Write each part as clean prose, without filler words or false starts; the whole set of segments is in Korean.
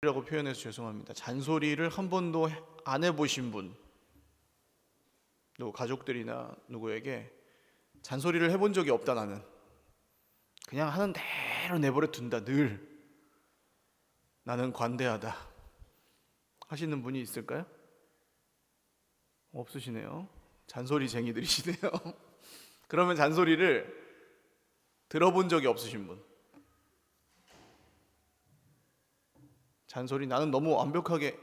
라고 표현해서 죄송합니다. 잔소리를 한 번도 안 해보신 분, 또 가족들이나 누구에게 잔소리를 해본 적이 없다, 나는 그냥 하는 대로 내버려 둔다, 늘 나는 관대하다 하시는 분이 있을까요? 없으시네요. 잔소리쟁이들이시네요. 그러면 잔소리를 들어본 적이 없으신 분, 잔소리 나는 너무 완벽하게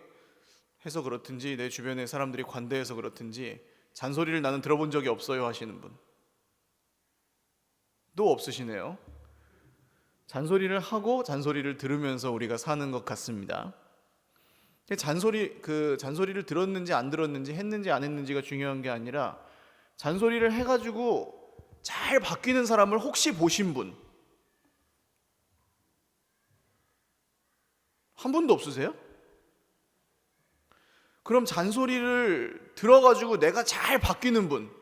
해서 그렇든지 내 주변의 사람들이 관대해서 그렇든지 잔소리를 나는 들어본 적이 없어요 하시는 분 또 없으시네요. 잔소리를 하고 잔소리를 들으면서 우리가 사는 것 같습니다. 잔소리를 들었는지 안 들었는지 했는지 안 했는지가 중요한 게 아니라 잔소리를 해가지고 잘 바뀌는 사람을 혹시 보신 분 한 분도 없으세요? 그럼 잔소리를 들어가지고 내가 잘 바뀌는 분,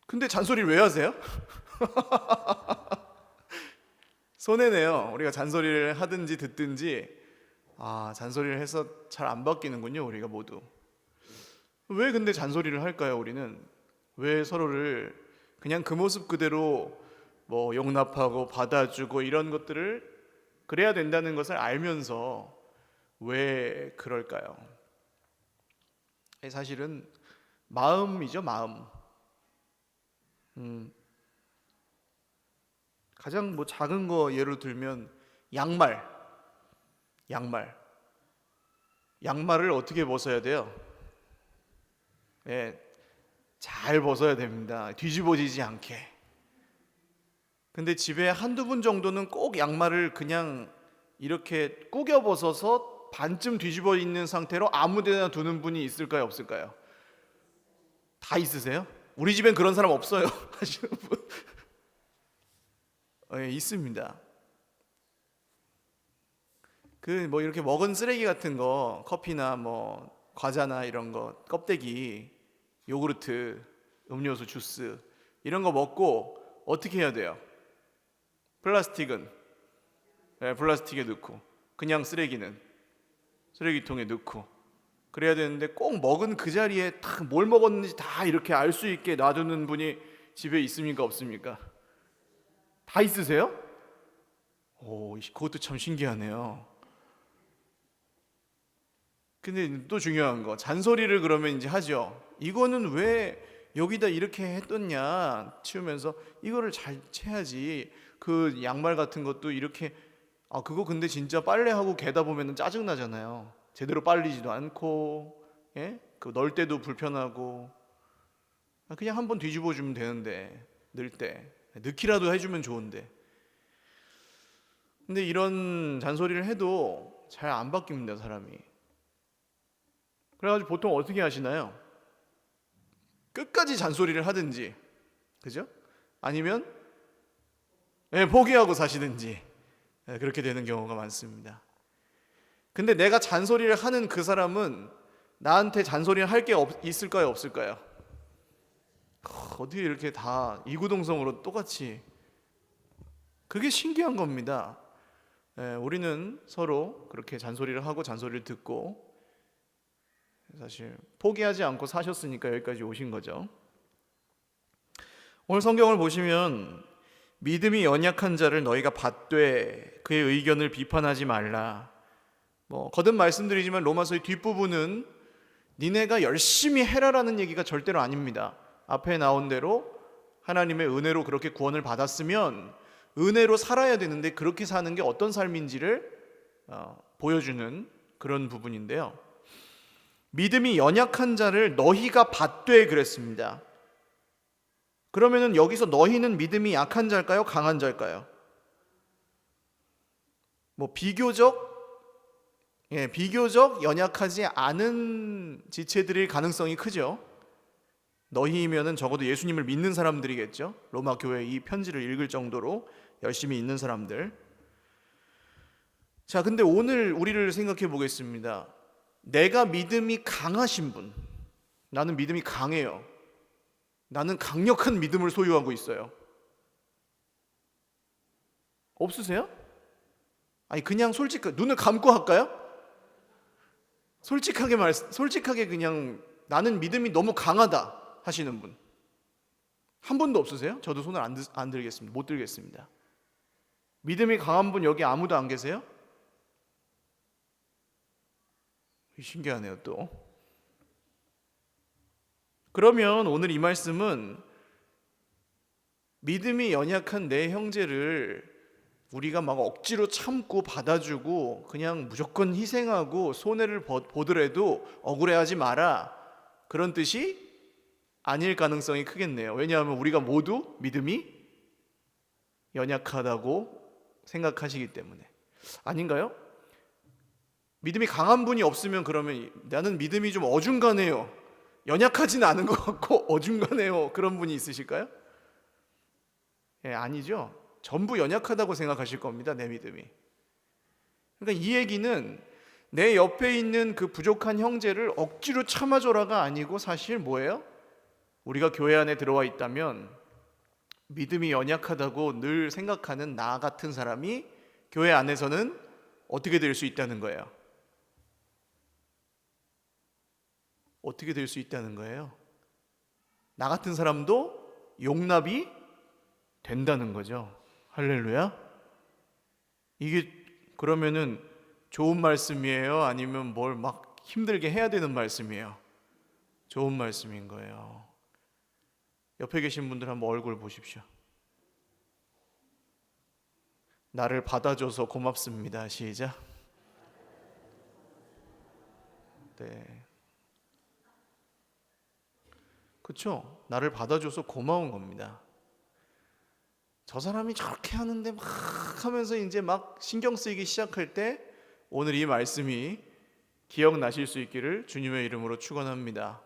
근데 잔소리를 왜 하세요? 손해네요. 우리가 잔소리를 하든지 듣든지 잔소리를 해서 잘 안 바뀌는군요, 우리가 모두. 왜 근데 잔소리를 할까요? 우리는 왜 서로를 그냥 그 모습 그대로 용납하고 받아주고 이런 것들을 그래야 된다는 것을 알면서 왜 그럴까요? 사실은 마음이죠, 마음. 가장 작은 거 예로 들면 양말을 어떻게 벗어야 돼요? 잘 벗어야 됩니다. 뒤집어지지 않게. 근데 집에 한두 분 정도는 꼭 양말을 그냥 이렇게 꾸겨 벗어서 반쯤 뒤집어 있는 상태로 아무 데나 두는 분이 있을까요, 없을까요? 다 있으세요? 우리 집엔 그런 사람 없어요 하시는 분 있습니다. 이렇게 먹은 쓰레기 같은 거, 커피나 과자나 이런 거, 껍데기, 요구르트, 음료수, 주스 이런 거 먹고 어떻게 해야 돼요? 플라스틱에 넣고, 그냥 쓰레기는 쓰레기통에 넣고 그래야 되는데, 꼭 먹은 그 자리에 뭘 먹었는지 다 이렇게 알 수 있게 놔두는 분이 집에 있습니까, 없습니까? 다 있으세요? 그것도 참 신기하네요. 근데 또 중요한 거, 잔소리를 그러면 이제 하죠. 이거는 왜 여기다 이렇게 해뒀냐 치우면서, 이거를 잘 채야지. 그 양말 같은 것도 이렇게 그거 근데 진짜 빨래하고 개다 보면 짜증나잖아요. 제대로 빨리지도 않고, 널 때도 불편하고. 그냥 한번 뒤집어 주면 되는데, 넣을 때 넣기라도 해주면 좋은데. 근데 이런 잔소리를 해도 잘 안 바뀝니다, 사람이. 그래가지고 보통 어떻게 하시나요? 끝까지 잔소리를 하든지, 그죠? 아니면 포기하고 사시든지, 그렇게 되는 경우가 많습니다. 근데 내가 잔소리를 하는 그 사람은 나한테 잔소리를 할 게 있을까요, 없을까요? 어떻게 이렇게 다 이구동성으로 똑같이. 그게 신기한 겁니다. 우리는 서로 그렇게 잔소리를 하고 잔소리를 듣고, 사실 포기하지 않고 사셨으니까 여기까지 오신 거죠. 오늘 성경을 보시면 믿음이 연약한 자를 너희가 받되 그의 의견을 비판하지 말라. 거듭 말씀드리지만 로마서의 뒷부분은 니네가 열심히 해라라는 얘기가 절대로 아닙니다. 앞에 나온 대로 하나님의 은혜로 그렇게 구원을 받았으면 은혜로 살아야 되는데, 그렇게 사는 게 어떤 삶인지를 보여주는 그런 부분인데요. 믿음이 연약한 자를 너희가 받되 그랬습니다. 그러면은 여기서 너희는 믿음이 약한 자일까요, 강한 자일까요? 비교적 연약하지 않은 지체들일 가능성이 크죠. 너희이면은 적어도 예수님을 믿는 사람들이겠죠. 로마 교회 이 편지를 읽을 정도로 열심히 있는 사람들. 자, 근데 오늘 우리를 생각해 보겠습니다. 내가 믿음이 강하신 분, 나는 믿음이 강해요. 나는 강력한 믿음을 소유하고 있어요. 없으세요? 아니 그냥 눈을 감고 할까요? 솔직하게 그냥 나는 믿음이 너무 강하다 하시는 분 한 분도 없으세요? 저도 손을 안 들겠습니다. 못 들겠습니다. 믿음이 강한 분 여기 아무도 안 계세요? 신기하네요 또. 그러면 오늘 이 말씀은 믿음이 연약한 내 형제를 우리가 막 억지로 참고 받아주고 그냥 무조건 희생하고 손해를 보더라도 억울해하지 마라, 그런 뜻이 아닐 가능성이 크겠네요. 왜냐하면 우리가 모두 믿음이 연약하다고 생각하시기 때문에. 아닌가요? 믿음이 강한 분이 없으면 그러면 나는 믿음이 좀 어중간해요, 연약하지는 않은 것 같고 어중간해요, 그런 분이 있으실까요? 예, 아니죠. 전부 연약하다고 생각하실 겁니다, 내 믿음이. 그러니까 이 얘기는 내 옆에 있는 그 부족한 형제를 억지로 참아줘라가 아니고 사실 뭐예요? 우리가 교회 안에 들어와 있다면 믿음이 연약하다고 늘 생각하는 나 같은 사람이 교회 안에서는 어떻게 될 수 있다는 거예요? 어떻게 될 수 있다는 거예요? 나 같은 사람도 용납이 된다는 거죠. 할렐루야. 이게 그러면은 좋은 말씀이에요? 아니면 뭘 막 힘들게 해야 되는 말씀이에요? 좋은 말씀인 거예요. 옆에 계신 분들 한번 얼굴 보십시오. 나를 받아줘서 고맙습니다. 시작. 네. 그렇죠? 나를 받아줘서 고마운 겁니다. 저 사람이 저렇게 하는데 막 하면서 이제 막 신경 쓰이기 시작할 때 오늘 이 말씀이 기억나실 수 있기를 주님의 이름으로 축원합니다.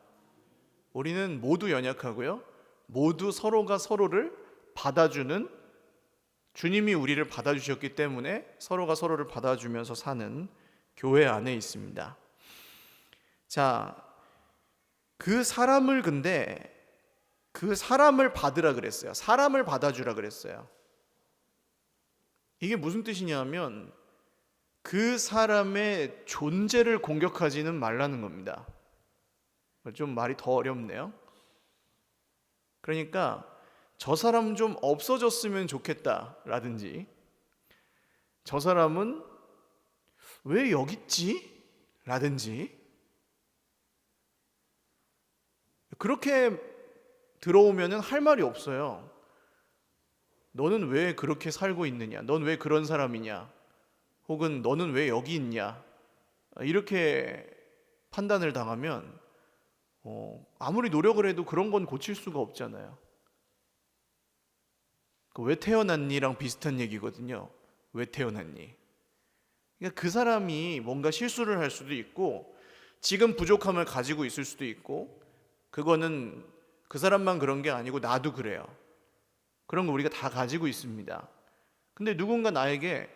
우리는 모두 연약하고요, 모두 서로가 서로를 받아주는, 주님이 우리를 받아주셨기 때문에 서로가 서로를 받아주면서 사는 교회 안에 있습니다. 자, 그 사람을 받으라 그랬어요. 사람을 받아주라 그랬어요. 이게 무슨 뜻이냐면 그 사람의 존재를 공격하지는 말라는 겁니다. 좀 말이 더 어렵네요. 그러니까 저 사람 좀 없어졌으면 좋겠다라든지, 저 사람은 왜 여기 있지? 라든지, 그렇게 들어오면은 할 말이 없어요. 너는 왜 그렇게 살고 있느냐? 넌 왜 그런 사람이냐? 혹은 너는 왜 여기 있냐? 이렇게 판단을 당하면 아무리 노력을 해도 그런 건 고칠 수가 없잖아요. 왜 태어났니랑 비슷한 얘기거든요. 왜 태어났니? 그러니까 그 사람이 뭔가 실수를 할 수도 있고 지금 부족함을 가지고 있을 수도 있고, 그거는 그 사람만 그런 게 아니고 나도 그래요. 그런 거 우리가 다 가지고 있습니다. 근데 누군가 나에게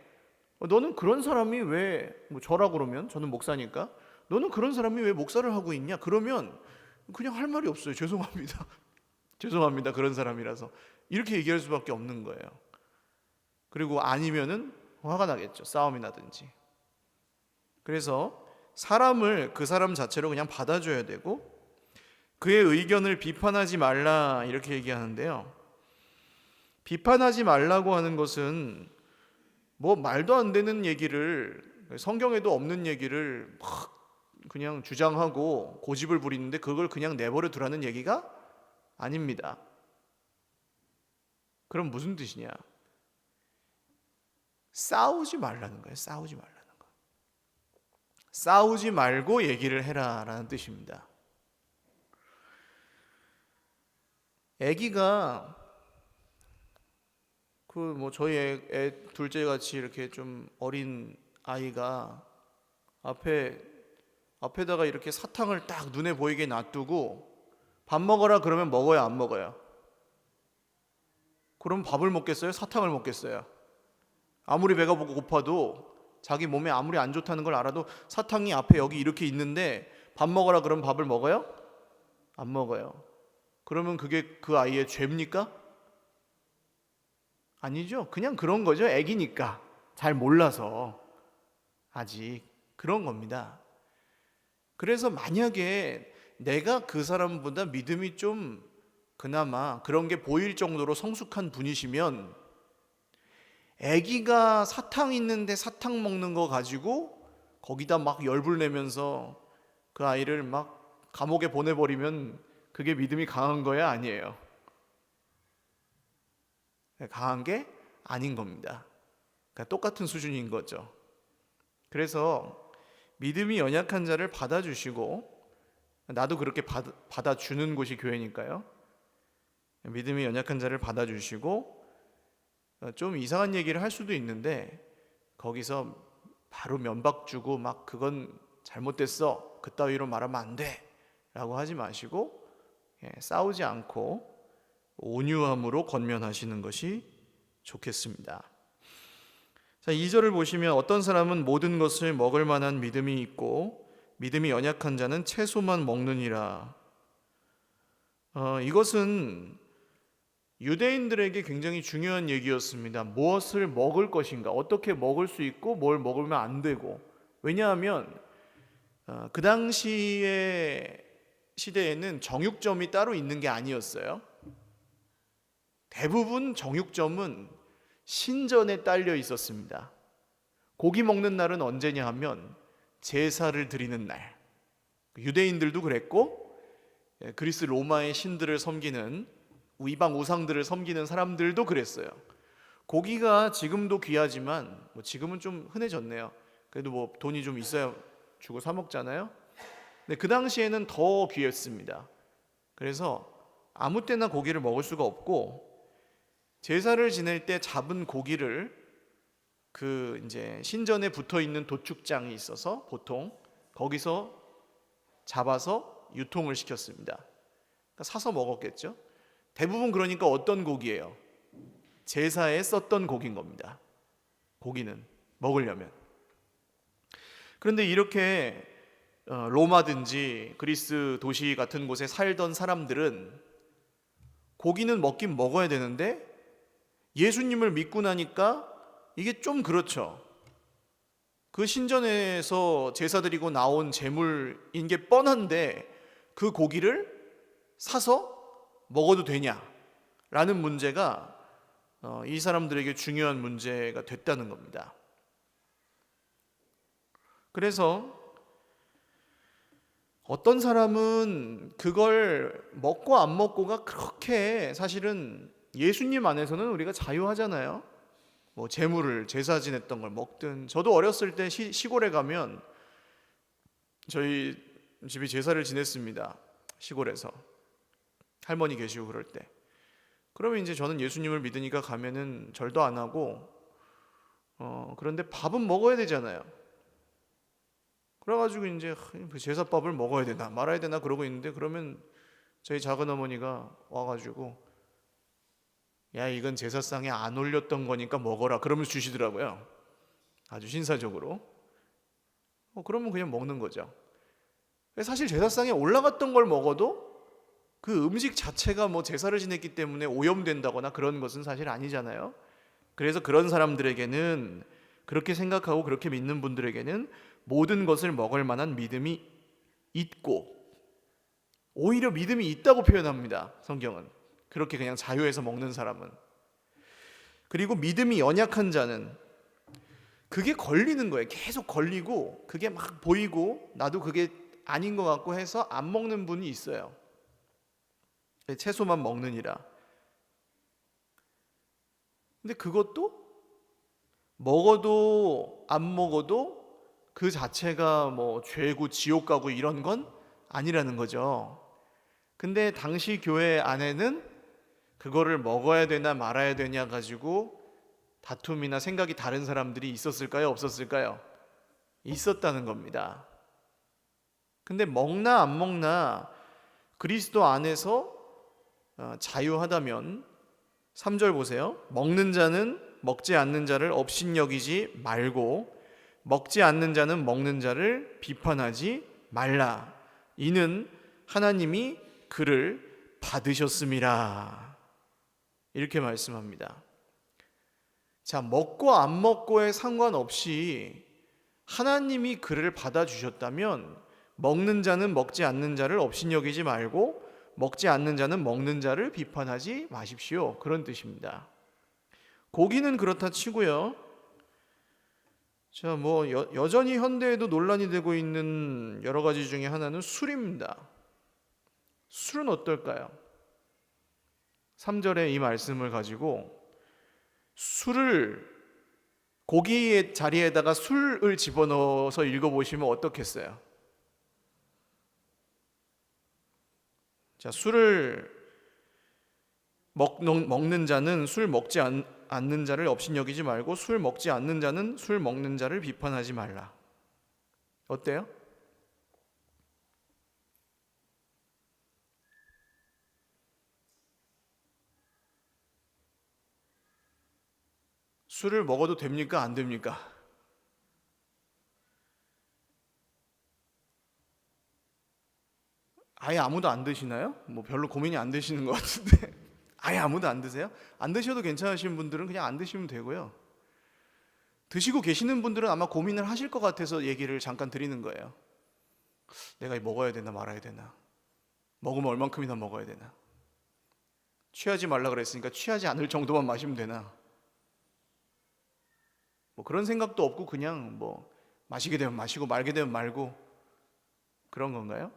너는 그런 사람이 왜, 저라 그러면 저는 목사니까, 너는 그런 사람이 왜 목사를 하고 있냐? 그러면 그냥 할 말이 없어요. 죄송합니다. 죄송합니다. 그런 사람이라서. 이렇게 얘기할 수밖에 없는 거예요. 그리고 아니면은 화가 나겠죠. 싸움이 나든지. 그래서 사람을 그 사람 자체로 그냥 받아줘야 되고, 그의 의견을 비판하지 말라, 이렇게 얘기하는데요. 비판하지 말라고 하는 것은 뭐 말도 안 되는 얘기를, 성경에도 없는 얘기를 막 그냥 주장하고 고집을 부리는데 그걸 그냥 내버려 두라는 얘기가 아닙니다. 그럼 무슨 뜻이냐? 싸우지 말라는 거예요. 싸우지 말라는 거. 싸우지 말고 얘기를 해라라는 뜻입니다. 아기가 저희 애 둘째 같이 이렇게 좀 어린 아이가 앞에다가 이렇게 사탕을 딱 눈에 보이게 놔두고 밥 먹어라 그러면 먹어요, 안 먹어요? 그럼 밥을 먹겠어요? 사탕을 먹겠어요? 아무리 배가 고파도 자기 몸에 아무리 안 좋다는 걸 알아도 사탕이 앞에 여기 이렇게 있는데 밥 먹어라 그러면 밥을 먹어요? 안 먹어요. 그러면 그게 그 아이의 죄입니까? 아니죠. 그냥 그런 거죠. 애기니까 잘 몰라서. 아직 그런 겁니다. 그래서 만약에 내가 그 사람보다 믿음이 좀 그나마 그런 게 보일 정도로 성숙한 분이시면 아기가 사탕 있는데 사탕 먹는 거 가지고 거기다 막 열불 내면서 그 아이를 막 감옥에 보내버리면 그게 믿음이 강한 거야? 아니에요. 강한 게 아닌 겁니다. 그러니까 똑같은 수준인 거죠. 그래서 믿음이 연약한 자를 받아주시고, 나도 그렇게 받아주는 곳이 교회니까요. 믿음이 연약한 자를 받아주시고, 좀 이상한 얘기를 할 수도 있는데 거기서 바로 면박 주고 막 그건 잘못됐어, 그따위로 말하면 안 돼 라고 하지 마시고, 싸우지 않고 온유함으로 권면하시는 것이 좋겠습니다. 자, 2절을 보시면 어떤 사람은 모든 것을 먹을 만한 믿음이 있고 믿음이 연약한 자는 채소만 먹느니라. 이것은 유대인들에게 굉장히 중요한 얘기였습니다. 무엇을 먹을 것인가, 어떻게 먹을 수 있고 뭘 먹으면 안 되고. 왜냐하면 그 당시의 시대에는 정육점이 따로 있는 게 아니었어요. 대부분 정육점은 신전에 딸려 있었습니다. 고기 먹는 날은 언제냐 하면 제사를 드리는 날. 유대인들도 그랬고 그리스 로마의 신들을 섬기는 이방 우상들을 섬기는 사람들도 그랬어요. 고기가 지금도 귀하지만 지금은 좀 흔해졌네요. 그래도 돈이 좀 있어야 주고 사 먹잖아요. 근데 그 당시에는 더 귀했습니다. 그래서 아무 때나 고기를 먹을 수가 없고, 제사를 지낼 때 잡은 고기를 그 이제 신전에 붙어 있는 도축장이 있어서 보통 거기서 잡아서 유통을 시켰습니다. 그러니까 사서 먹었겠죠. 대부분 그러니까 어떤 고기예요? 제사에 썼던 고기인 겁니다. 고기는 먹으려면. 그런데 이렇게 로마든지 그리스 도시 같은 곳에 살던 사람들은 고기는 먹긴 먹어야 되는데 예수님을 믿고 나니까 이게 좀 그렇죠. 그 신전에서 제사 드리고 나온 제물인 게 뻔한데 그 고기를 사서 먹어도 되냐라는 문제가 이 사람들에게 중요한 문제가 됐다는 겁니다. 그래서 어떤 사람은 그걸 먹고 안 먹고가 그렇게 사실은 예수님 안에서는 우리가 자유하잖아요. 제물을 제사 지냈던 걸 먹든. 저도 어렸을 때 시골에 가면 저희 집이 제사를 지냈습니다. 시골에서 할머니 계시고 그럴 때. 그러면 이제 저는 예수님을 믿으니까 가면은 절도 안 하고 그런데 밥은 먹어야 되잖아요. 그래가지고 이제 제사밥을 먹어야 되나 말아야 되나 그러고 있는데, 그러면 저희 작은 어머니가 와가지고 야, 이건 제사상에 안 올렸던 거니까 먹어라 그러면서 주시더라고요. 아주 신사적으로. 그러면 그냥 먹는 거죠. 사실 제사상에 올라갔던 걸 먹어도 그 음식 자체가 제사를 지냈기 때문에 오염된다거나 그런 것은 사실 아니잖아요. 그래서 그런 사람들에게는, 그렇게 생각하고 그렇게 믿는 분들에게는 모든 것을 먹을 만한 믿음이 있고, 오히려 믿음이 있다고 표현합니다. 성경은. 그렇게 그냥 자유해서 먹는 사람은. 그리고 믿음이 연약한 자는 그게 걸리는 거예요. 계속 걸리고 그게 막 보이고 나도 그게 아닌 것 같고 해서 안 먹는 분이 있어요. 채소만 먹느니라. 근데 그것도 먹어도 안 먹어도 그 자체가 죄고 지옥 가고 이런 건 아니라는 거죠. 근데 당시 교회 안에는 그거를 먹어야 되나 말아야 되냐 가지고 다툼이나 생각이 다른 사람들이 있었을까요? 없었을까요? 있었다는 겁니다. 근데 먹나 안 먹나 그리스도 안에서 자유하다면 3절 보세요. 먹는 자는 먹지 않는 자를 업신여기지 말고 먹지 않는 자는 먹는 자를 비판하지 말라. 이는 하나님이 그를 받으셨음이라. 이렇게 말씀합니다. 자, 먹고 안 먹고에 상관없이 하나님이 그를 받아주셨다면 먹는 자는 먹지 않는 자를 업신여기지 말고 먹지 않는 자는 먹는 자를 비판하지 마십시오. 그런 뜻입니다. 고기는 그렇다 치고요. 자, 여전히 현대에도 논란이 되고 있는 여러 가지 중에 하나는 술입니다. 술은 어떨까요? 3절에 이 말씀을 가지고 고기의 자리에다가 술을 집어넣어서 읽어보시면 어떻겠어요? 자, 술을 먹는 자는 술 먹지 않는 자를 업신여기지 말고 술 먹지 않는 자는 술 먹는 자를 비판하지 말라. 어때요? 술을 먹어도 됩니까? 안 됩니까? 아예 아무도 안 드시나요? 별로 고민이 안 되시는 것 같은데 아예 아무도 안 드세요? 안 드셔도 괜찮으신 분들은 그냥 안 드시면 되고요. 드시고 계시는 분들은 아마 고민을 하실 것 같아서 얘기를 잠깐 드리는 거예요. 내가 먹어야 되나 말아야 되나? 먹으면 얼만큼이나 먹어야 되나? 취하지 말라 그랬으니까 취하지 않을 정도만 마시면 되나? 그런 생각도 없고 그냥 마시게 되면 마시고 말게 되면 말고 그런 건가요?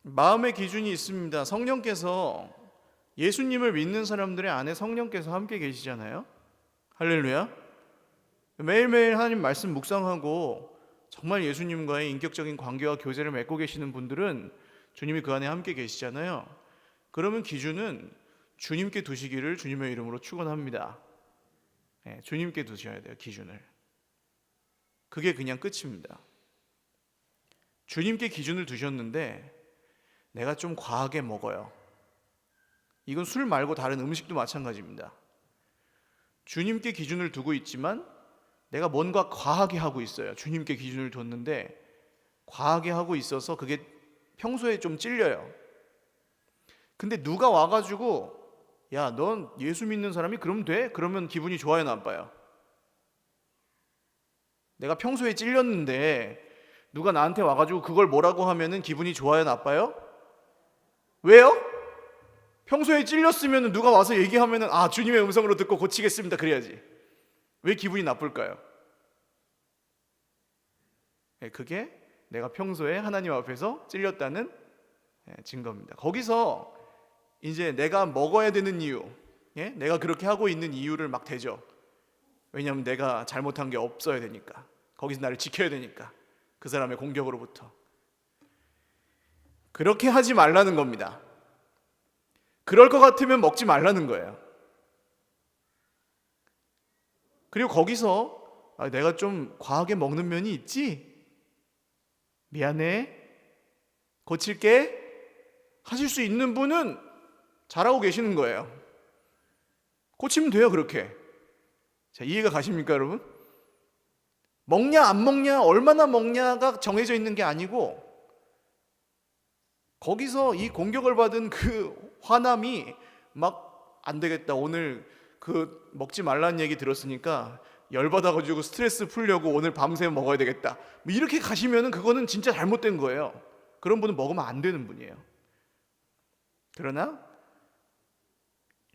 마음의 기준이 있습니다. 성령께서 예수님을 믿는 사람들의 안에 성령께서 함께 계시잖아요. 할렐루야. 매일매일 하나님 말씀 묵상하고 정말 예수님과의 인격적인 관계와 교제를 맺고 계시는 분들은 주님이 그 안에 함께 계시잖아요. 그러면 기준은 주님께 두시기를 주님의 이름으로 축원합니다. 네, 주님께 두셔야 돼요. 기준을. 그게 그냥 끝입니다. 주님께 기준을 두셨는데 내가 좀 과하게 먹어요. 이건 술 말고 다른 음식도 마찬가지입니다. 주님께 기준을 두고 있지만 내가 뭔가 과하게 하고 있어요. 주님께 기준을 뒀는데 과하게 하고 있어서 그게 평소에 좀 찔려요. 근데 누가 와가지고 야, 넌 예수 믿는 사람이 그럼 돼? 그러면 기분이 좋아요, 나빠요? 내가 평소에 찔렸는데 누가 나한테 와가지고 그걸 뭐라고 하면은 기분이 좋아요, 나빠요? 왜요? 평소에 찔렸으면 누가 와서 얘기하면은 주님의 음성으로 듣고 고치겠습니다 그래야지. 왜 기분이 나쁠까요? 그게 내가 평소에 하나님 앞에서 찔렸다는 증거입니다. 거기서 이제 내가 먹어야 되는 이유, 내가 그렇게 하고 있는 이유를 막 대죠. 왜냐하면 내가 잘못한 게 없어야 되니까. 거기서 나를 지켜야 되니까. 그 사람의 공격으로부터. 그렇게 하지 말라는 겁니다. 그럴 것 같으면 먹지 말라는 거예요. 그리고 거기서 내가 좀 과하게 먹는 면이 있지? 미안해. 고칠게. 하실 수 있는 분은 잘하고 계시는 거예요. 고치면 돼요, 그렇게. 자, 이해가 가십니까, 여러분? 먹냐 안 먹냐 얼마나 먹냐가 정해져 있는 게 아니고 거기서 이 공격을 받은 그 화남이 막 안 되겠다, 오늘 그 먹지 말라는 얘기 들었으니까 열받아가지고 스트레스 풀려고 오늘 밤새 먹어야 되겠다, 이렇게 가시면은 그거는 진짜 잘못된 거예요. 그런 분은 먹으면 안 되는 분이에요. 그러나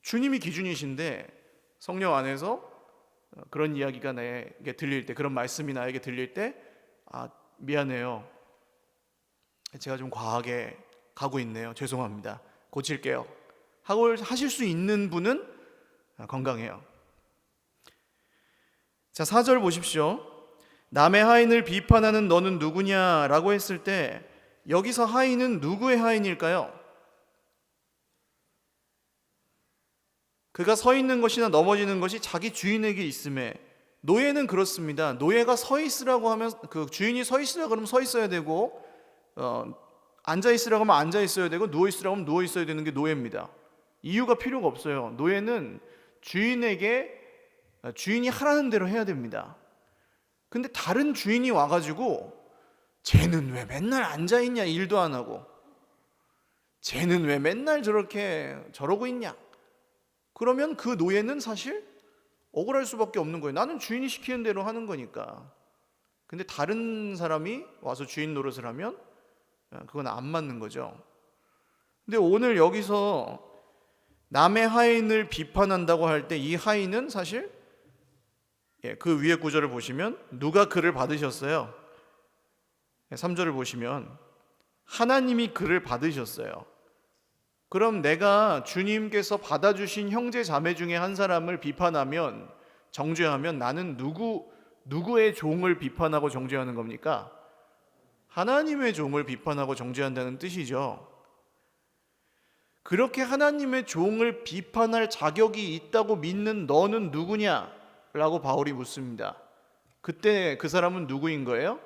주님이 기준이신데 성령 안에서 그런 이야기가 나에게 들릴 때, 그런 말씀이 나에게 들릴 때 미안해요, 제가 좀 과하게 가고 있네요, 죄송합니다, 고칠게요 하고 하실 수 있는 분은 건강해요. 자, 4절 보십시오. 남의 하인을 비판하는 너는 누구냐라고 했을 때 여기서 하인은 누구의 하인일까요? 그가 서 있는 것이나 넘어지는 것이 자기 주인에게 있음에, 노예는 그렇습니다. 노예가 서 있으라고 하면 그 주인이 서 있으라 그러면 서 있어야 되고, 앉아 있으라고 하면 앉아 있어야 되고, 누워 있으라고 하면 누워 있어야 되는 게 노예입니다. 이유가 필요가 없어요. 노예는 주인이 하라는 대로 해야 됩니다. 근데 다른 주인이 와가지고 쟤는 왜 맨날 앉아 있냐, 일도 안 하고, 쟤는 왜 맨날 저러고 있냐, 그러면 그 노예는 사실 억울할 수밖에 없는 거예요. 나는 주인이 시키는 대로 하는 거니까. 근데 다른 사람이 와서 주인 노릇을 하면 그건 안 맞는 거죠. 근데 오늘 여기서 남의 하인을 비판한다고 할 때 이 하인은 사실 그 위에 구절을 보시면 누가 그를 받으셨어요? 3절을 보시면 하나님이 그를 받으셨어요. 그럼 내가 주님께서 받아주신 형제 자매 중에 한 사람을 비판하면, 정죄하면 나는 누구의 종을 비판하고 정죄하는 겁니까? 하나님의 종을 비판하고 정죄한다는 뜻이죠. 그렇게 하나님의 종을 비판할 자격이 있다고 믿는 너는 누구냐? 라고 바울이 묻습니다. 그때 그 사람은 누구인 거예요?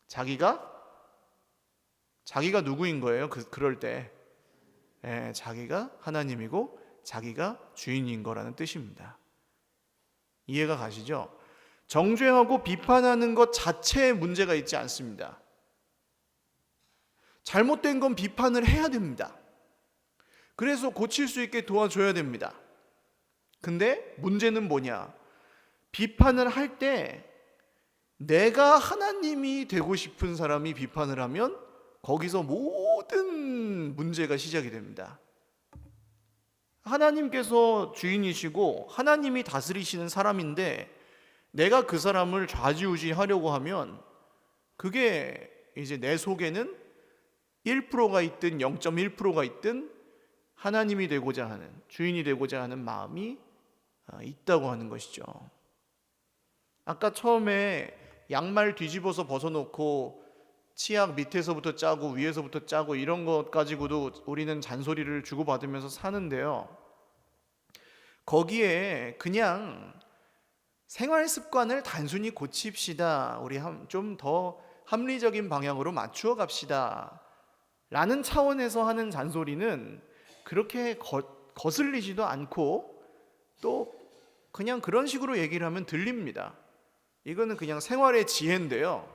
자기가 누구인 거예요? 그럴 때 자기가 하나님이고 자기가 주인인 거라는 뜻입니다. 이해가 가시죠? 정죄하고 비판하는 것 자체에 문제가 있지 않습니다. 잘못된 건 비판을 해야 됩니다. 그래서 고칠 수 있게 도와줘야 됩니다. 근데 문제는 뭐냐? 비판을 할 때 내가 하나님이 되고 싶은 사람이 비판을 하면 거기서 모든 문제가 시작이 됩니다. 하나님께서 주인이시고 하나님이 다스리시는 사람인데 내가 그 사람을 좌지우지하려고 하면 그게 이제 내 속에는 1%가 있든 0.1%가 있든 하나님이 되고자 하는, 주인이 되고자 하는 마음이 있다고 하는 것이죠. 아까 처음에 양말 뒤집어서 벗어놓고 치약 밑에서부터 짜고 위에서부터 짜고 이런 것 가지고도 우리는 잔소리를 주고받으면서 사는데요. 거기에 그냥 생활 습관을 단순히 고칩시다. 우리 좀 더 합리적인 방향으로 맞추어 갑시다. 라는 차원에서 하는 잔소리는 그렇게 거슬리지도 않고 또 그냥 그런 식으로 얘기를 하면 들립니다. 이거는 그냥 생활의 지혜인데요.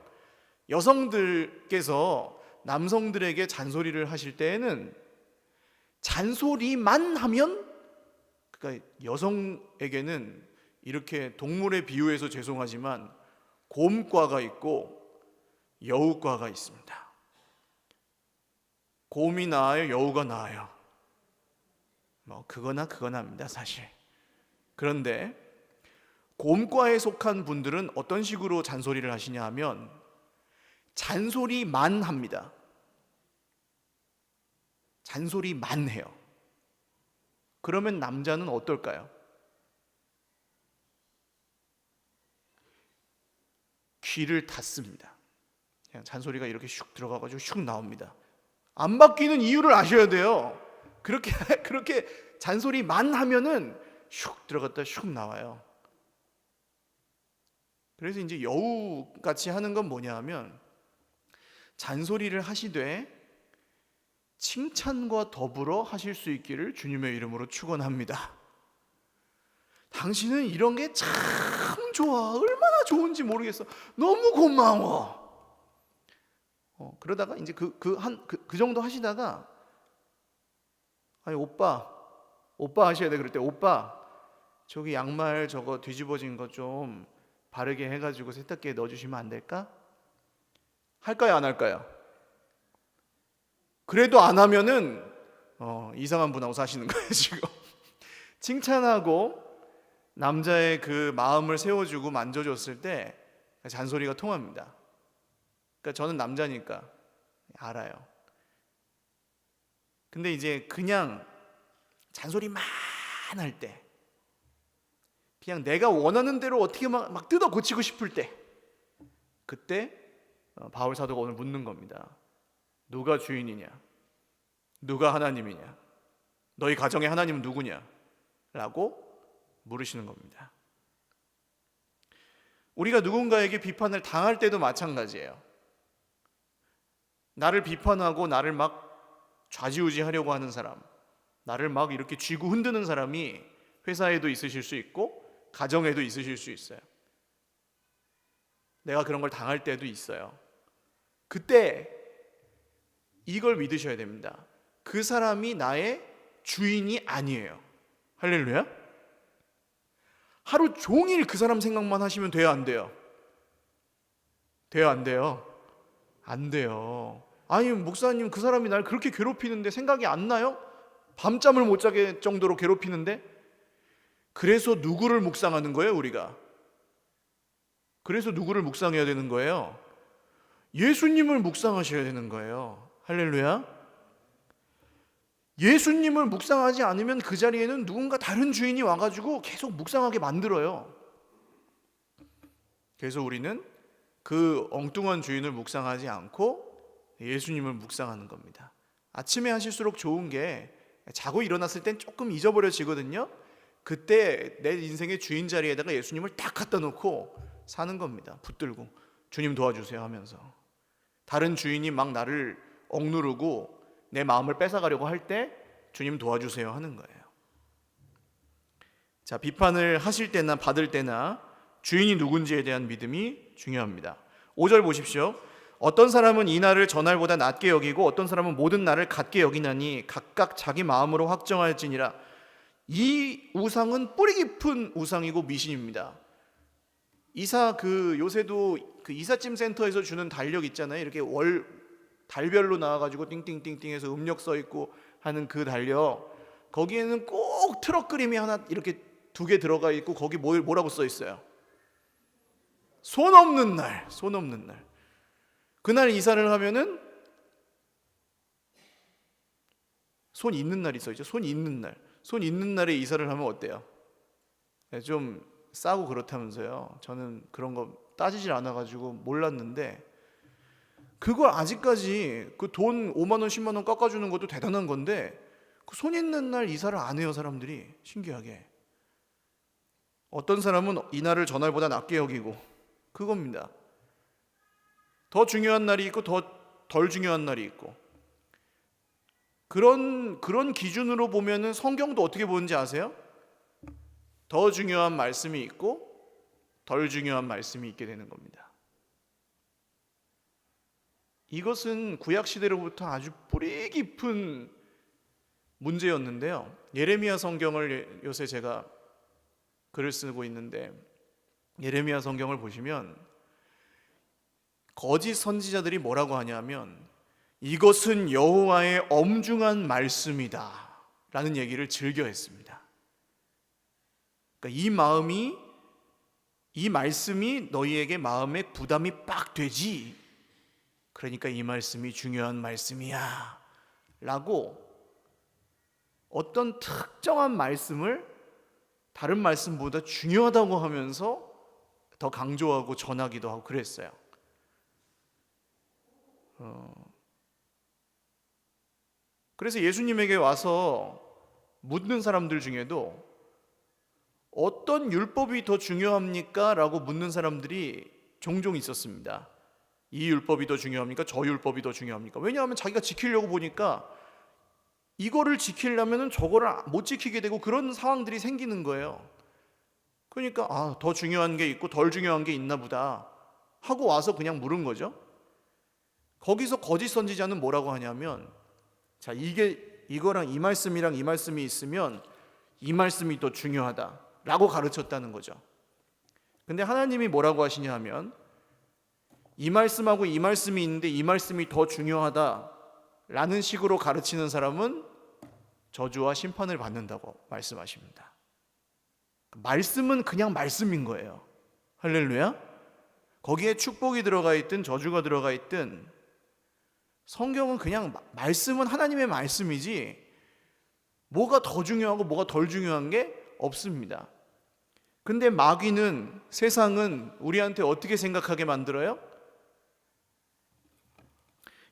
여성들께서 남성들에게 잔소리를 하실 때에는 잔소리만 하면, 그러니까 여성에게는 이렇게 동물에 비유해서 죄송하지만 곰과가 있고 여우과가 있습니다. 곰이 나아요? 여우가 나아요? 그거나 합니다, 사실. 그런데 곰과에 속한 분들은 어떤 식으로 잔소리를 하시냐 하면 잔소리만 합니다. 잔소리만 해요. 그러면 남자는 어떨까요? 귀를 닫습니다. 그냥 잔소리가 이렇게 슉 들어가가지고 슉 나옵니다. 안 바뀌는 이유를 아셔야 돼요. 그렇게 잔소리만 하면은 슉 들어갔다 슉 나와요. 그래서 이제 여우같이 하는 건 뭐냐 하면 잔소리를 하시되 칭찬과 더불어 하실 수 있기를 주님의 이름으로 축원합니다. 당신은 이런 게 참 좋아. 얼마나 좋은지 모르겠어. 너무 고마워. 그러다가 이제 그 정도 하시다가 아니 오빠 하셔야 돼. 그럴 때 오빠 저기 양말 저거 뒤집어진 거 좀 바르게 해가지고 세탁기에 넣어주시면 안 될까? 할까요, 안 할까요? 그래도 안 하면은 이상한 분하고 사시는 거예요 지금. 칭찬하고 남자의 그 마음을 세워주고 만져줬을 때 잔소리가 통합니다. 그러니까 저는 남자니까 알아요. 근데 이제 그냥 잔소리만 할 때, 그냥 내가 원하는 대로 어떻게 막 뜯어 고치고 싶을 때, 그때 바울 사도가 오늘 묻는 겁니다. 누가 주인이냐? 누가 하나님이냐? 너희 가정의 하나님은 누구냐? 라고 물으시는 겁니다. 우리가 누군가에게 비판을 당할 때도 마찬가지예요. 나를 비판하고 나를 막 좌지우지하려고 하는 사람, 나를 막 이렇게 쥐고 흔드는 사람이 회사에도 있으실 수 있고 가정에도 있으실 수 있어요. 내가 그런 걸 당할 때도 있어요. 그때 이걸 믿으셔야 됩니다. 그 사람이 나의 주인이 아니에요. 할렐루야. 하루 종일 그 사람 생각만 하시면 돼요, 안 돼요? 돼요, 안 돼요? 안 돼요. 아니, 목사님, 그 사람이 날 그렇게 괴롭히는데 생각이 안 나요? 밤잠을 못 자게 정도로 괴롭히는데? 그래서 누구를 묵상하는 거예요, 우리가? 그래서 누구를 묵상해야 되는 거예요? 예수님을 묵상하셔야 되는 거예요. 할렐루야. 예수님을 묵상하지 않으면 그 자리에는 누군가 다른 주인이 와가지고 계속 묵상하게 만들어요. 그래서 우리는 그 엉뚱한 주인을 묵상하지 않고 예수님을 묵상하는 겁니다. 아침에 하실수록 좋은 게 자고 일어났을 땐 조금 잊어버려지거든요. 그때 내 인생의 주인 자리에다가 예수님을 딱 갖다 놓고 사는 겁니다. 붙들고 주님 도와주세요 하면서. 다른 주인이 막 나를 억누르고 내 마음을 뺏어가려고 할 때 주님 도와주세요 하는 거예요. 자, 비판을 하실 때나 받을 때나 주인이 누군지에 대한 믿음이 중요합니다. 5절 보십시오. 어떤 사람은 이 날을 저 날보다 낮게 여기고 어떤 사람은 모든 날을 같게 여기나니 각각 자기 마음으로 확정하였지니라. 이 우상은 뿌리 깊은 우상이고 미신입니다. 요새도 그 이삿짐 센터에서 주는 달력 있잖아요. 이렇게 달별로 나와가지고 띵띵띵띵해서 음력 써 있고 하는 그 달력. 거기에는 꼭 트럭 그림이 하나 이렇게 2개 들어가 있고 거기 뭐라고 써 있어요? 손 없는 날, 손 없는 날. 그날 이사를 하면은 손 있는 날이 써 있죠. 손 있는 날. 손 있는 날에 이사를 하면 어때요? 좀 싸고 그렇다면서요. 저는 그런 거 따지질 않아가지고 몰랐는데 그걸 아직까지 그 돈 5만 원, 10만 원 깎아주는 것도 대단한 건데 그 손 있는 날 이사를 안 해요, 사람들이. 신기하게. 어떤 사람은 이 날을 저 날보다 낮게 여기고 그겁니다. 더 중요한 날이 있고 덜 중요한 날이 있고 그런 기준으로 보면은 성경도 어떻게 보는지 아세요? 더 중요한 말씀이 있고 덜 중요한 말씀이 있게 되는 겁니다. 이것은 구약 시대로부터 아주 뿌리 깊은 문제였는데요. 예레미야 성경을 요새 제가 글을 쓰고 있는데 예레미야 성경을 보시면 거짓 선지자들이 뭐라고 하냐면 이것은 여호와의 엄중한 말씀이다 라는 얘기를 즐겨 했습니다. 그러니까 이 말씀이 너희에게 마음에 부담이 빡 되지. 그러니까 이 말씀이 중요한 말씀이야 라고 어떤 특정한 말씀을 다른 말씀보다 중요하다고 하면서 더 강조하고 전하기도 하고 그랬어요. 그래서 예수님에게 와서 묻는 사람들 중에도 어떤 율법이 더 중요합니까? 라고 묻는 사람들이 종종 있었습니다. 이 율법이 더 중요합니까? 저 율법이 더 중요합니까? 왜냐하면 자기가 지키려고 보니까 이거를 지키려면 저거를 못 지키게 되고 그런 상황들이 생기는 거예요. 그러니까 더 중요한 게 있고 덜 중요한 게 있나 보다 하고 와서 그냥 물은 거죠. 거기서 거짓 선지자는 뭐라고 하냐면 자, 이거랑 이 말씀이랑 이 말씀이 있으면 이 말씀이 더 중요하다 라고 가르쳤다는 거죠. 근데 하나님이 뭐라고 하시냐 하면 이 말씀하고 이 말씀이 있는데 이 말씀이 더 중요하다 라는 식으로 가르치는 사람은 저주와 심판을 받는다고 말씀하십니다. 말씀은 그냥 말씀인 거예요. 할렐루야. 거기에 축복이 들어가 있든 저주가 들어가 있든 성경은 그냥 말씀은 하나님의 말씀이지 뭐가 더 중요하고 뭐가 덜 중요한 게 없습니다. 근데 마귀는 세상은 우리한테 어떻게 생각하게 만들어요?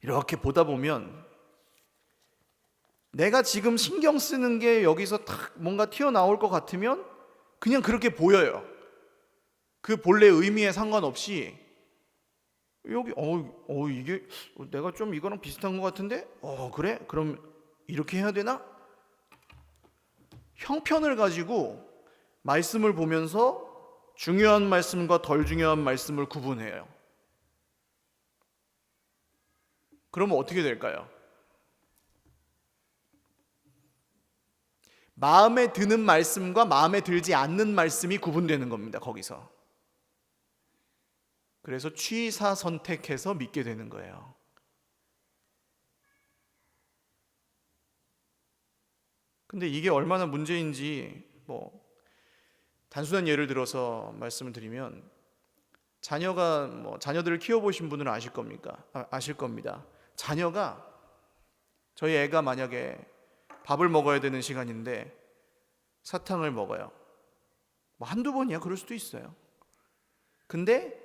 이렇게 보다 보면 내가 지금 신경 쓰는 게 여기서 탁 뭔가 튀어나올 것 같으면 그냥 그렇게 보여요. 그 본래 의미에 상관없이 여기 이게 내가 좀 이거랑 비슷한 것 같은데 그래? 그럼 이렇게 해야 되나? 형편을 가지고 말씀을 보면서 중요한 말씀과 덜 중요한 말씀을 구분해요. 그러면 어떻게 될까요? 마음에 드는 말씀과 마음에 들지 않는 말씀이 구분되는 겁니다. 거기서. 그래서 취사 선택해서 믿게 되는 거예요. 근데 이게 얼마나 문제인지 단순한 예를 들어서 말씀을 드리면, 자녀들을 키워보신 분은 아실 겁니다. 자녀가, 저희 애가 만약에 밥을 먹어야 되는 시간인데 사탕을 먹어요. 한두 번이야, 그럴 수도 있어요. 근데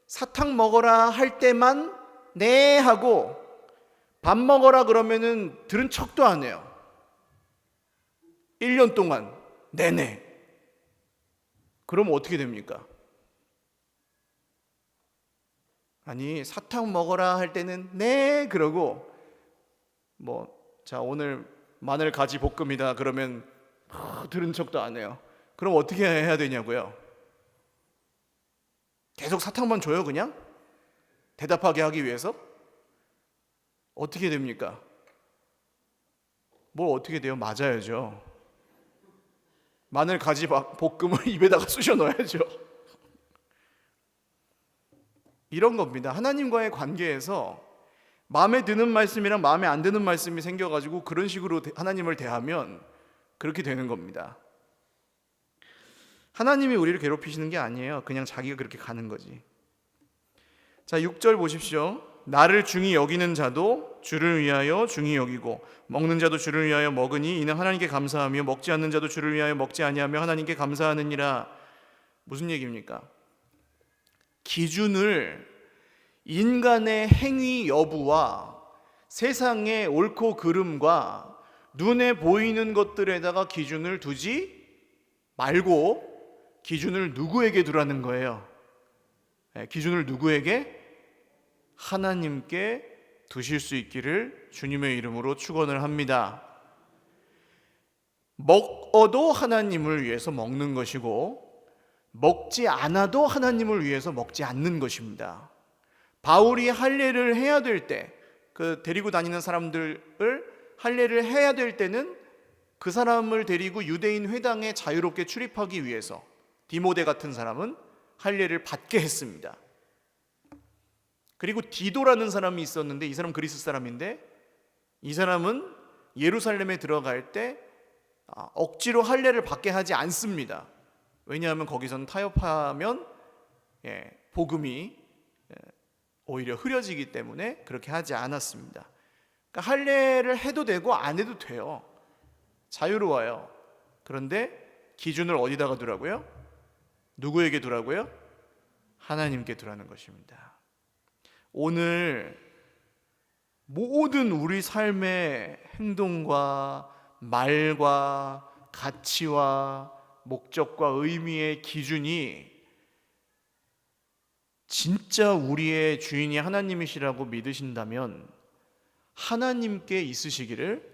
사탕 먹어라 할 때만 네 하고 밥 먹어라 그러면은 들은 척도 안 해요. 1년 동안 내내. 그럼 어떻게 됩니까? 아니, 사탕 먹어라 할 때는 네 그러고 자, 오늘 마늘 가지 볶음이다 그러면 들은 척도 안 해요. 그럼 어떻게 해야 되냐고요? 계속 사탕만 줘요, 그냥? 대답하게 하기 위해서? 어떻게 됩니까? 어떻게 돼요? 맞아야죠. 마늘 가지 볶음을 입에다가 쑤셔 넣어야죠. 이런 겁니다. 하나님과의 관계에서 마음에 드는 말씀이랑 마음에 안 드는 말씀이 생겨가지고 그런 식으로 하나님을 대하면 그렇게 되는 겁니다. 하나님이 우리를 괴롭히시는 게 아니에요. 그냥 자기가 그렇게 가는 거지. 자, 6절 보십시오. 나를 중히 여기는 자도 주를 위하여 중히 여기고 먹는 자도 주를 위하여 먹으니 이는 하나님께 감사하며 먹지 않는 자도 주를 위하여 먹지 아니하며 하나님께 감사하느니라. 무슨 얘기입니까? 기준을 인간의 행위 여부와 세상의 옳고 그름과 눈에 보이는 것들에다가 기준을 두지 말고 기준을 누구에게 두라는 거예요? 기준을 누구에게? 하나님께 두실 수 있기를 주님의 이름으로 축원을 합니다. 먹어도 하나님을 위해서 먹는 것이고 먹지 않아도 하나님을 위해서 먹지 않는 것입니다. 바울이 할례를 해야 될 때, 데리고 다니는 사람들을 할례를 해야 될 때는 그 사람을 데리고 유대인 회당에 자유롭게 출입하기 위해서 디모데 같은 사람은 할례를 받게 했습니다. 그리고 디도라는 사람이 있었는데, 이 사람 그리스 사람인데, 이 사람은 예루살렘에 들어갈 때 억지로 할례를 받게 하지 않습니다. 왜냐하면 거기서는 타협하면 복음이 오히려 흐려지기 때문에 그렇게 하지 않았습니다. 그러니까 할례를 해도 되고 안 해도 돼요. 자유로워요. 그런데 기준을 어디다가 두라고요? 누구에게 두라고요? 하나님께 두라는 것입니다. 오늘 모든 우리 삶의 행동과 말과 가치와 목적과 의미의 기준이 진짜 우리의 주인이 하나님이시라고 믿으신다면 하나님께 있으시기를,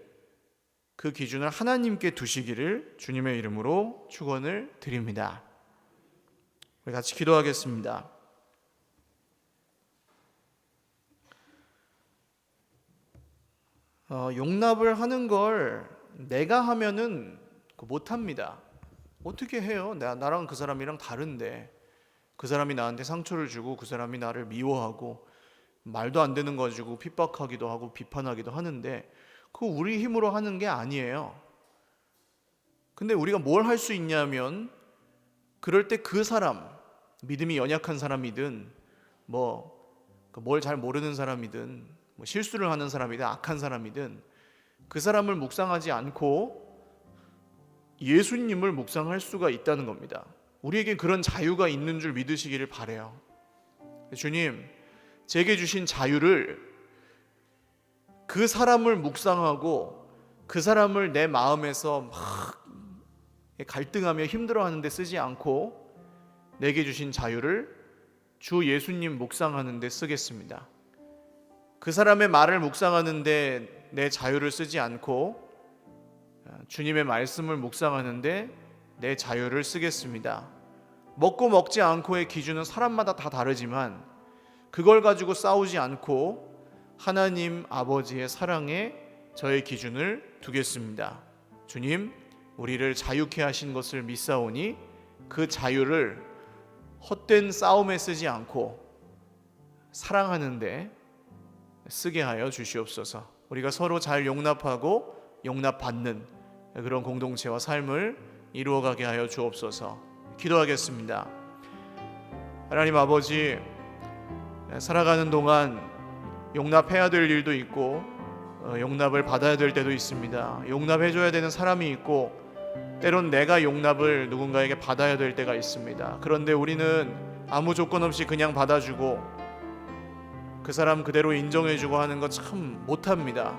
그 기준을 하나님께 두시기를 주님의 이름으로 축원을 드립니다. 우리 같이 기도하겠습니다. 용납을 하는 걸 내가 하면은 못합니다. 어떻게 해요? 나랑 그 사람이랑 다른데, 그 사람이 나한테 상처를 주고 그 사람이 나를 미워하고 말도 안 되는 거 가지고 핍박하기도 하고 비판하기도 하는데 그거 우리 힘으로 하는 게 아니에요. 근데 우리가 뭘 할 수 있냐면, 그럴 때 그 사람, 믿음이 연약한 사람이든 뭘 잘 모르는 사람이든 실수를 하는 사람이든 악한 사람이든 그 사람을 묵상하지 않고 예수님을 묵상할 수가 있다는 겁니다. 우리에게 그런 자유가 있는 줄 믿으시기를 바라요. 주님, 제게 주신 자유를 그 사람을 묵상하고 그 사람을 내 마음에서 막 갈등하며 힘들어하는 데 쓰지 않고 내게 주신 자유를 주 예수님 묵상하는 데 쓰겠습니다. 그 사람의 말을 묵상하는 데 내 자유를 쓰지 않고 주님의 말씀을 묵상하는 데 내 자유를 쓰겠습니다. 먹고 먹지 않고의 기준은 사람마다 다 다르지만 그걸 가지고 싸우지 않고 하나님 아버지의 사랑에 저의 기준을 두겠습니다. 주님, 우리를 자유케 하신 것을 믿사오니 그 자유를 헛된 싸움에 쓰지 않고 사랑하는데 쓰게 하여 주시옵소서. 우리가 서로 잘 용납하고 용납받는 그런 공동체와 삶을 이루어가게 하여 주옵소서. 기도하겠습니다. 하나님 아버지, 살아가는 동안 용납해야 될 일도 있고 용납을 받아야 될 때도 있습니다. 용납해줘야 되는 사람이 있고 때론 내가 용납을 누군가에게 받아야 될 때가 있습니다. 그런데 우리는 아무 조건 없이 그냥 받아주고 그 사람 그대로 인정해주고 하는 거 참 못합니다.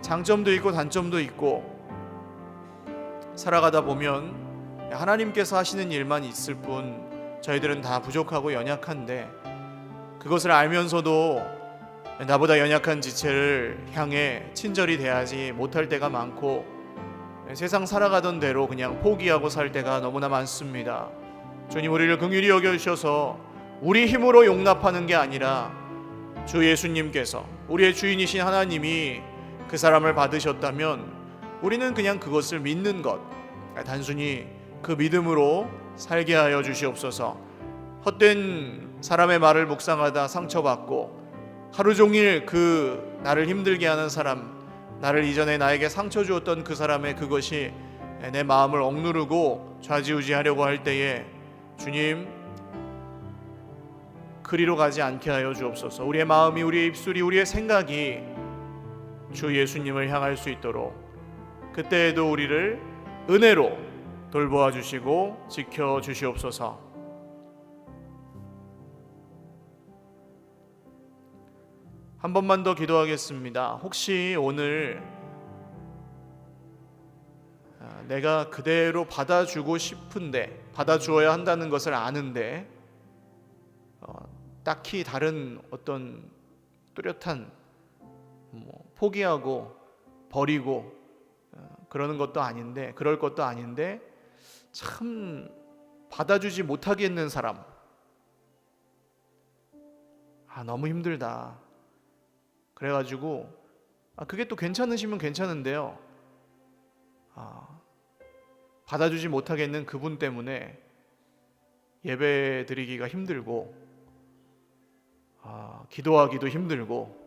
장점도 있고 단점도 있고 살아가다 보면 하나님께서 하시는 일만 있을 뿐 저희들은 다 부족하고 연약한데 그것을 알면서도 나보다 연약한 지체를 향해 친절히 대하지 못할 때가 많고 세상 살아가던 대로 그냥 포기하고 살 때가 너무나 많습니다. 주님, 우리를 긍휼히 여겨주셔서 우리 힘으로 용납하는 게 아니라 주 예수님께서, 우리의 주인이신 하나님이 그 사람을 받으셨다면 우리는 그냥 그것을 믿는 것, 단순히 그 믿음으로 살게 하여 주시옵소서. 헛된 사람의 말을 묵상하다 상처받고 하루 종일 그 나를 힘들게 하는 사람, 나를 이전에 나에게 상처 주었던 그 사람의 그것이 내 마음을 억누르고 좌지우지하려고 할 때에 주님, 그리로 가지 않게 하여 주옵소서. 우리의 마음이, 우리의 입술이, 우리의 생각이 주 예수님을 향할 수 있도록 그때에도 우리를 은혜로 돌보아 주시고 지켜 주시옵소서. 한 번만 더 기도하겠습니다. 혹시 오늘 내가 그대로 받아주고 싶은데, 받아주어야 한다는 것을 아는데 딱히 다른 어떤 뚜렷한 포기하고 버리고 그러는 것도 아닌데, 그럴 것도 아닌데 참 받아주지 못하겠는 사람, 너무 힘들다. 그래가지고 그게 또 괜찮으시면 괜찮은데요, 받아주지 못하겠는 그분 때문에 예배 드리기가 힘들고 기도하기도 힘들고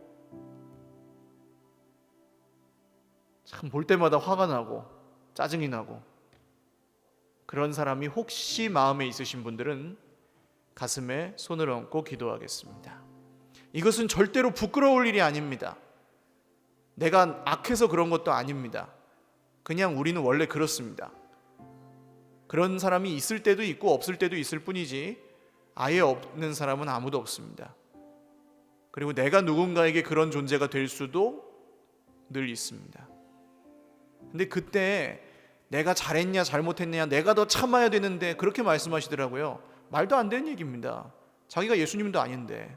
참 볼 때마다 화가 나고 짜증이 나고 그런 사람이 혹시 마음에 있으신 분들은 가슴에 손을 얹고 기도하겠습니다. 이것은 절대로 부끄러울 일이 아닙니다. 내가 악해서 그런 것도 아닙니다. 그냥 우리는 원래 그렇습니다. 그런 사람이 있을 때도 있고 없을 때도 있을 뿐이지 아예 없는 사람은 아무도 없습니다. 그리고 내가 누군가에게 그런 존재가 될 수도 늘 있습니다. 근데 그때 내가 잘했냐 잘못했냐, 내가 더 참아야 되는데, 그렇게 말씀하시더라고요. 말도 안 되는 얘기입니다. 자기가 예수님도 아닌데.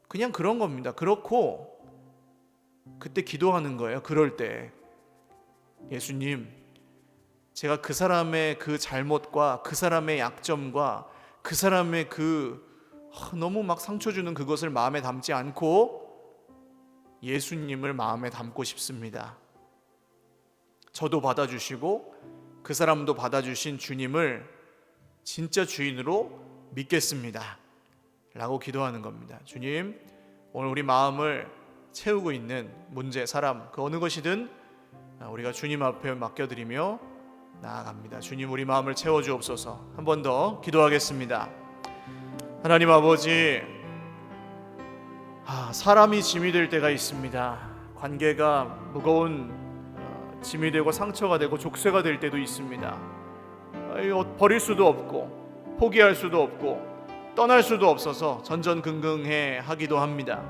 그냥 그런 겁니다. 그렇고 그때 기도하는 거예요. 그럴 때 예수님, 제가 그 사람의 그 잘못과 그 사람의 약점과 그 사람의 너무 막 상처 주는 그것을 마음에 담지 않고 예수님을 마음에 담고 싶습니다. 저도 받아주시고 그 사람도 받아주신 주님을 진짜 주인으로 믿겠습니다 라고 기도하는 겁니다. 주님, 오늘 우리 마음을 채우고 있는 문제, 사람, 그 어느 것이든 우리가 주님 앞에 맡겨드리며 나아갑니다. 주님, 우리 마음을 채워주옵소서. 한 번 더 기도하겠습니다. 하나님 아버지, 사람이 짐이 될 때가 있습니다. 관계가 무거운 짐이 되고 상처가 되고 족쇄가 될 때도 있습니다. 버릴 수도 없고 포기할 수도 없고 떠날 수도 없어서 전전긍긍해 하기도 합니다.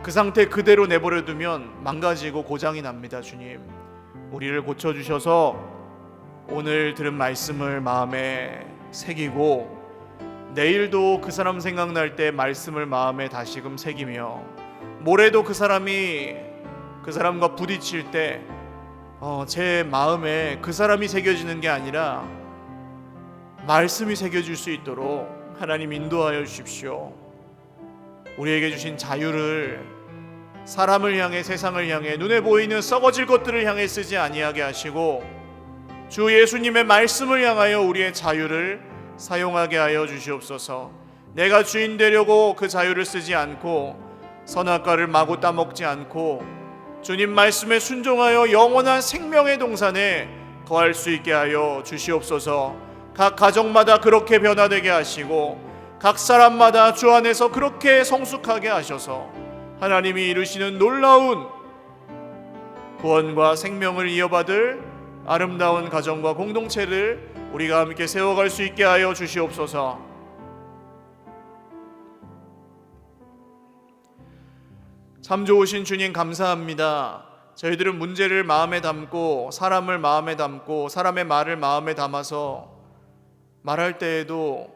그 상태 그대로 내버려 두면 망가지고 고장이 납니다. 주님, 우리를 고쳐주셔서 오늘 들은 말씀을 마음에 새기고 내일도 그 사람 생각날 때 말씀을 마음에 다시금 새기며 모레도 그 사람과 부딪힐 때 제 마음에 그 사람이 새겨지는 게 아니라 말씀이 새겨질 수 있도록 하나님 인도하여 주십시오. 우리에게 주신 자유를 사람을 향해, 세상을 향해, 눈에 보이는 썩어질 것들을 향해 쓰지 아니하게 하시고 주 예수님의 말씀을 향하여 우리의 자유를 사용하게 하여 주시옵소서. 내가 주인 되려고 그 자유를 쓰지 않고 선악과를 마구 따먹지 않고 주님 말씀에 순종하여 영원한 생명의 동산에 거할 수 있게 하여 주시옵소서. 각 가정마다 그렇게 변화되게 하시고 각 사람마다 주 안에서 그렇게 성숙하게 하셔서 하나님이 이루시는 놀라운 구원과 생명을 이어받을 아름다운 가정과 공동체를 우리가 함께 세워갈 수 있게 하여 주시옵소서. 참 좋으신 주님 감사합니다. 저희들은 문제를 마음에 담고 사람을 마음에 담고 사람의 말을 마음에 담아서 말할 때에도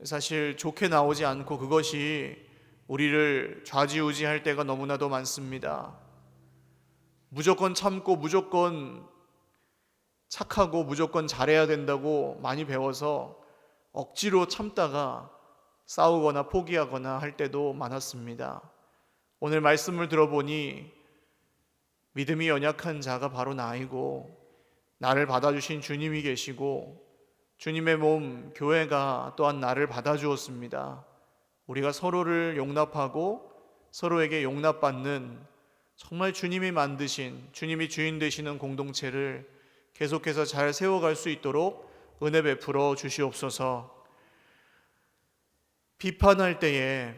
사실 좋게 나오지 않고 그것이 우리를 좌지우지할 때가 너무나도 많습니다. 무조건 참고 무조건 착하고 무조건 잘해야 된다고 많이 배워서 억지로 참다가 싸우거나 포기하거나 할 때도 많았습니다. 오늘 말씀을 들어보니 믿음이 연약한 자가 바로 나이고 나를 받아주신 주님이 계시고 주님의 몸 교회가 또한 나를 받아주었습니다. 우리가 서로를 용납하고 서로에게 용납받는 정말 주님이 만드신, 주님이 주인 되시는 공동체를 계속해서 잘 세워갈 수 있도록 은혜 베풀어 주시옵소서. 비판할 때에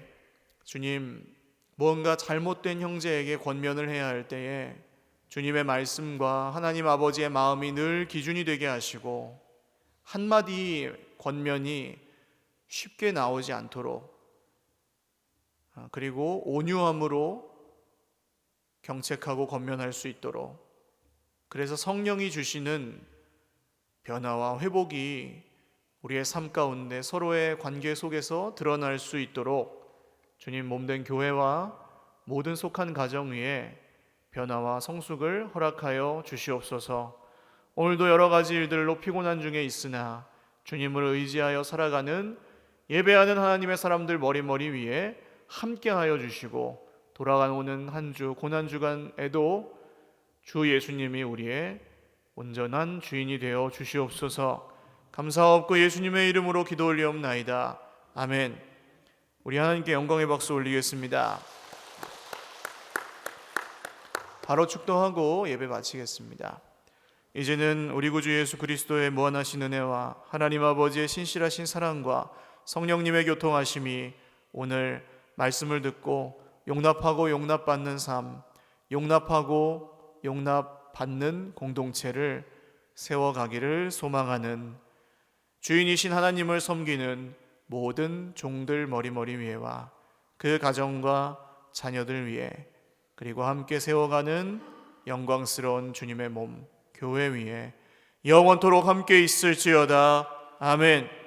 주님, 무언가 잘못된 형제에게 권면을 해야 할 때에 주님의 말씀과 하나님 아버지의 마음이 늘 기준이 되게 하시고 한마디 권면이 쉽게 나오지 않도록, 그리고 온유함으로 경책하고 권면할 수 있도록, 그래서 성령이 주시는 변화와 회복이 우리의 삶 가운데 서로의 관계 속에서 드러날 수 있도록 주님 몸된 교회와 모든 속한 가정 위에 변화와 성숙을 허락하여 주시옵소서. 오늘도 여러 가지 일들로 피곤한 중에 있으나 주님을 의지하여 살아가는 예배하는 하나님의 사람들 머리 위에 함께하여 주시고 돌아가는 한 주 고난주간에도 주 예수님이 우리의 온전한 주인이 되어 주시옵소서. 감사하옵고 예수님의 이름으로 기도 올리옵나이다. 아멘. 우리 하나님께 영광의 박수 올리겠습니다. 바로 축도하고 예배 마치겠습니다. 이제는 우리 구주 예수 그리스도의 무한하신 은혜와 하나님 아버지의 신실하신 사랑과 성령님의 교통하심이 오늘 말씀을 듣고 용납하고 용납받는 삶, 용납하고 용납받는 공동체를 세워가기를 소망하는 주인이신 하나님을 섬기는 모든 종들 머리 위에와 그 가정과 자녀들 위에, 그리고 함께 세워가는 영광스러운 주님의 몸 교회 위에 영원토록 함께 있을지어다. 아멘.